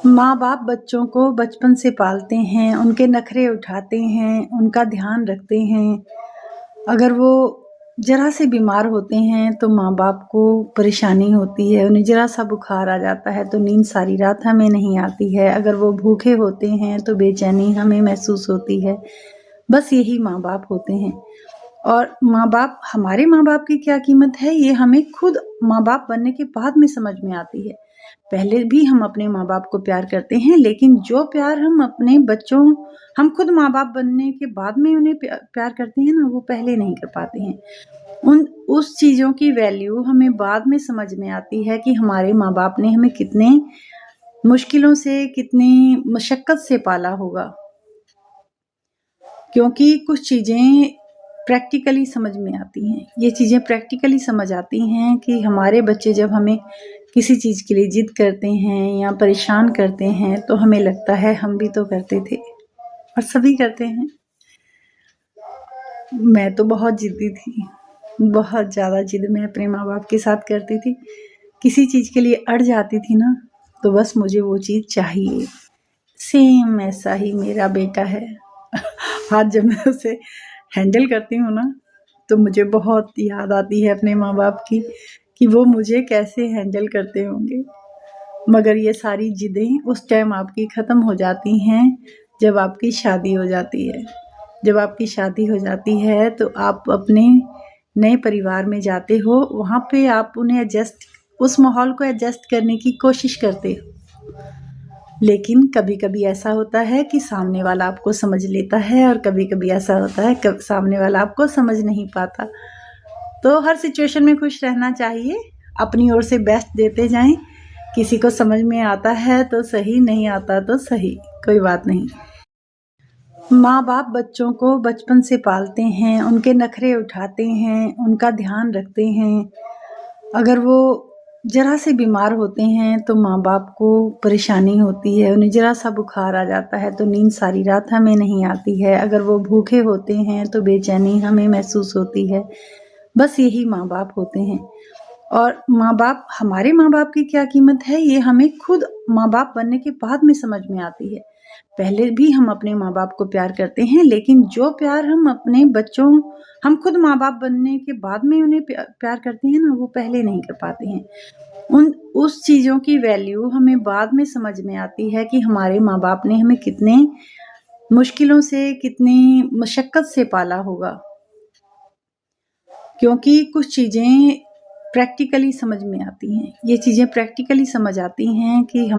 माँ-बाप बच्चों को बचपन से पालते हैं, उनके नखरे उठाते हैं, उनका ध्यान रखते हैं। अगर वो ज़रा से बीमार होते हैं तो माँ-बाप को परेशानी होती है, उन्हें ज़रा-सा बुखार आ जाता है तो नींद सारी रात हमें नहीं आती है। अगर वो भूखे होते हैं तो बेचैनी हमें महसूस होती है। बस यही माँ-बाप होते हैं। और माँ-बाप हमारे माँ-बाप की क्या कीमत है, ये हमें खुद माँ-बाप बनने के बाद में समझ में आती है। पहले भी हम अपने माँ-बाप को प्यार करते हैं, लेकिन जो प्यार हम खुद माँ-बाप बनने के बाद में उन्हें प्यार करते हैं ना, वो पहले नहीं कर पाते हैं। उस चीज़ों की वैल्यू हमें बाद में समझ में आती है कि हमारे माँ-बाप ने हमें कितने मुश्किलों से, कितनी मशक्कत से पाला होगा। क्योंकि कुछ चीज़ें प्रैक्टिकली समझ में आती हैं। ये चीज़ें प्रैक्टिकली समझ आती हैं कि हमारे बच्चे जब हमें किसी चीज़ के लिए ज़िद करते हैं या परेशान करते हैं, तो हमें लगता है हम भी तो करते थे और सभी करते हैं। मैं तो बहुत ज़िद्दी थी, बहुत ज़्यादा ज़िद मैं अपने माँ-बाप के साथ करती थी। किसी चीज़ के लिए अड़ जाती थी ना, तो बस मुझे वो चीज़ चाहिए। सेम ऐसा ही मेरा बेटा है। आज जब मैं उसे हैंडल करती हूँ ना, तो मुझे बहुत याद आती है अपने माँ-बाप की कि वो मुझे कैसे हैंडल करते होंगे। मगर ये सारी ज़िदें उस टाइम आपकी ख़त्म हो जाती हैं जब आपकी शादी हो जाती है। जब आपकी शादी हो जाती है तो आप अपने नए परिवार में जाते हो, वहाँ पे आप उस माहौल को एडजस्ट करने की कोशिश करते हो। लेकिन कभी-कभी ऐसा होता है कि सामने वाला आपको समझ लेता है और कभी-कभी ऐसा होता है सामने वाला आपको समझ नहीं पाता। तो हर सिचुएशन में खुश रहना चाहिए, अपनी ओर से बेस्ट देते जाएँ। किसी को समझ में आता है तो सही, नहीं आता तो सही, कोई बात नहीं। माँ-बाप बच्चों को बचपन से पालते हैं, उनके नखरे उठाते हैं, उनका ध्यान रखते हैं। अगर वो ज़रा से बीमार होते हैं तो माँ-बाप को परेशानी होती है, उन्हें ज़रा-सा बुखार आ जाता है तो नींद सारी रात हमें नहीं आती है। अगर वो भूखे होते हैं तो बेचैनी हमें महसूस होती है। बस यही माँ-बाप होते हैं। और हमारे माँ-बाप की क्या कीमत है, ये हमें खुद माँ-बाप बनने के बाद में समझ में आती है। पहले भी हम अपने माँ-बाप को प्यार करते हैं, लेकिन जो प्यार हम खुद माँ-बाप बनने के बाद में उन्हें प्यार करते हैं ना, वो पहले नहीं कर पाते हैं। उस चीज़ों की वैल्यू हमें बाद में समझ में आती है कि हमारे माँ-बाप ने हमें कितने मुश्किलों से, कितनी मशक्कत से पाला होगा। क्योंकि कुछ चीज़ें प्रैक्टिकली समझ में आती हैं। ये चीज़ें प्रैक्टिकली समझ आती हैं कि हम